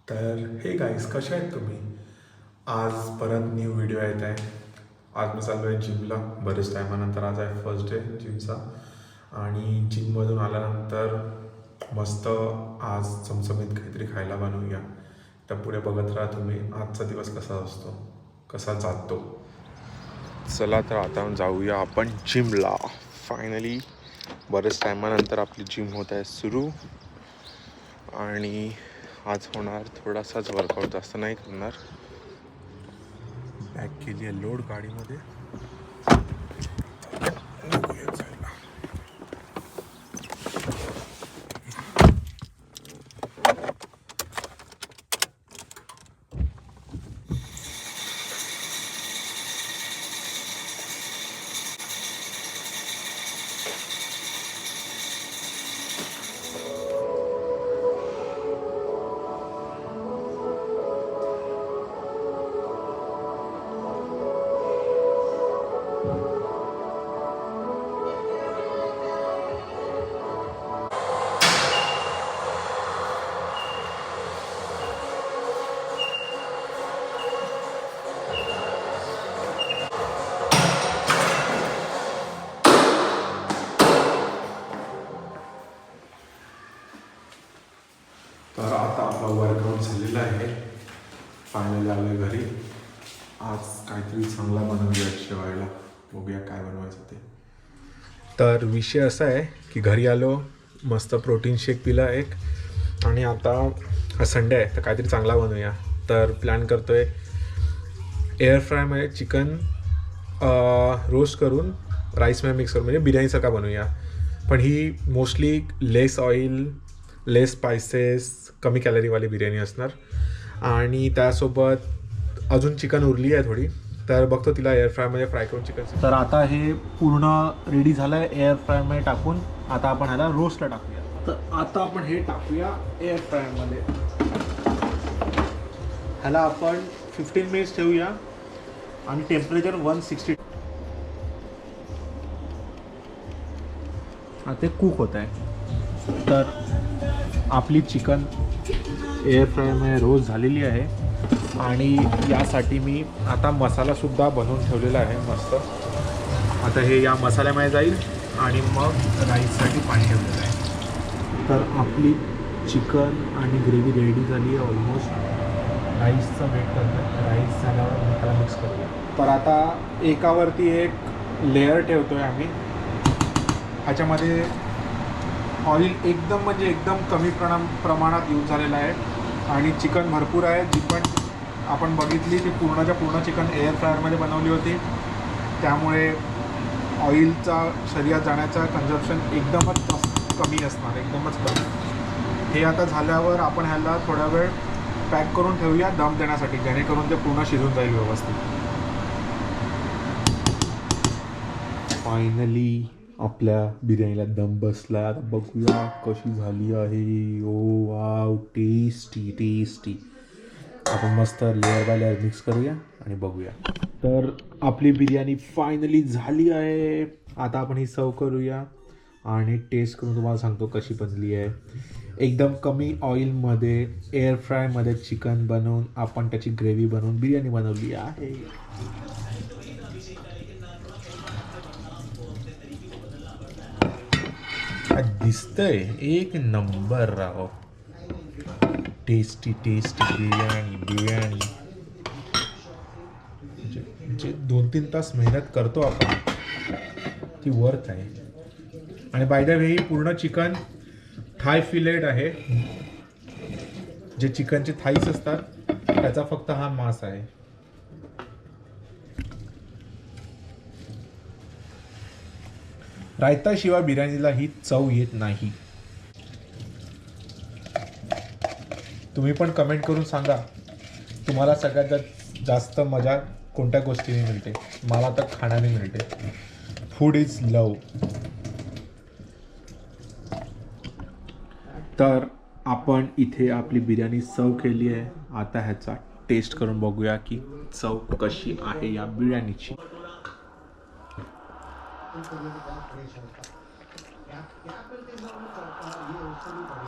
तर hey guys कसे आहेत तुम्ही? आज परत न्यू व्हिडिओ येत आहे. आज मी चाललो आहे जिमला बरेच टायमानंतर. आज आहे फर्स्ट डे जिमचा आणि जिममधून आल्यानंतर मस्त आज चमचमीत काहीतरी खायला बनवूया. तर पुढे बघत राहा तुम्ही आजचा दिवस कसा असतो, कसा जातो. चला तर आता जाऊया आपण जिमला. फायनली बरेच टायमानंतर आपली जिम होत आहे सुरू आणि आज होणार थोडासाच वर्कआउट, जास्त नाही करणार. बॅग केली आहे लोड गाडीमध्ये. तर आता आपला वर्कआउट झालेला आहे. फायनली आलो आहे घरी. आज काहीतरी चांगला बनवूया जेवायला. बघूया काय बनवायचं ते. तर विषय असा आहे की घरी आलो, मस्त प्रोटीन शेक पिला एक, आणि आता हा संडे आहे तर काहीतरी चांगला बनवूया. तर प्लॅन करतो आहे एअर फ्रायमध्ये चिकन रोस्ट करून राईसमध्ये मिक्स करून, म्हणजे बिर्याणीसारखा बनवूया. पण ही मोस्टली लेस ऑइल, लेस स्पायसेस, कमी कॅलरीवाली बिर्याणी असणार. आणि त्यासोबत अजून चिकन उरली आहे थोडी, तर बघतो तिला एअर फ्रायमध्ये फ्राय करून चिकन. तर आता हे पूर्ण रेडी झालं आहे एअर फ्रायमध्ये टाकून. आता आपण ह्याला रोस्टला टाकूया. तर आता आपण हे टाकूया एअर फ्रायमध्ये. ह्याला आपण 15 मिनिट्स ठेवूया आणि टेम्परेचर 160. ते कुक होत आहे. तर आपली चिकन एअर फ्रायमध्ये रोस्ट झालेली आहे आणि यासाठी मी आता मसालासुद्धा बनवून ठेवलेला आहे मस्त. आता हे या मसाल्यामध्ये जाईल आणि मग राईससाठी पाणी ठेवलेलं आहे. तर आपली चिकन आणि ग्रेव्ही रेडी झाली आहे ऑलमोस्ट. राईसचं वेट करतो. राईस झाल्यावर त्याला मिक्स करूया. तर आता एकावरती एक लेअर ठेवतो आहे आम्ही. ह्याच्यामध्ये ऑइल एकदम म्हणजे एकदम कमी प्रमाणात यूज झालेला आहे आणि चिकन भरपूर आहे. जी पण आपण बघितली ती पूर्णच्या पूर्ण चिकन एअर फ्रायरमध्ये बनवली होती, त्यामुळे ऑइलचा शरीरात जाण्याचा कन्झम्पशन एकदमच कमी असणार, एकदमच कमी. हे आता झाल्यावर आपण ह्याला थोडा वेळ पॅक करून ठेवूया दम देण्यासाठी, जेणेकरून ते पूर्ण शिजून जाईल व्यवस्थित. फायनली आपल्या बिर्याणीला दम बसला. आता बघूया कशी झाली आहे. ओ वाव, टेस्टी टेस्टी. आपण मस्त लेअर बाय लेअर मिक्स करूया आणि बघूया. तर आपली बिर्याणी फायनली झाली आहे. आता आपण ही सर्व करूया आणि टेस्ट करून तुम्हाला सांगतो कशी बनली आहे. एकदम कमी ऑइलमध्ये एअर फ्रायमध्ये चिकन बनवून आपण त्याची ग्रेव्ही बनवून बिर्याणी बनवली आहे. दिसतंय एक नंबर राहो. Tasty tasty biryani. जे 2-3 तास मेहनत करतो आपण ती वर्थ आहे. आणि बाय द वे ही पूर्ण चिकन थाय फिलेट आहे. जे चिकनचे थाईस असतात त्याचा फक्त हा मांस आहे. रायताशिवाय बिर्याणीला ही चव येत नाही. तुम्ही पण कमेंट करून सांगा तुम्हाला सगळ्यात जास्त मजा कोणत्या गोष्टीने मिळते. मला तर खाण्याने मिळते. फूड इज लव. तर आपण इथे आपली बिर्याणी सर्व केली आहे. आता ह्याचा टेस्ट करून बघूया की चव कशी आहे या बिर्याणीची.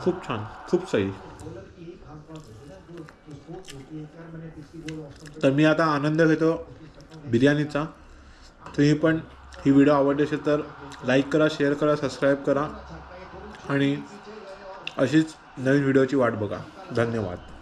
खूप छान, खूप सही. तर मी आता आनंद घेतो बिर्याणीचा. तुम्ही पण ही व्हिडिओ आवडली असेल तर लाईक करा, शेअर करा, सबस्क्राईब करा आणि अशीच नवीन व्हिडिओची वाट बघा. धन्यवाद.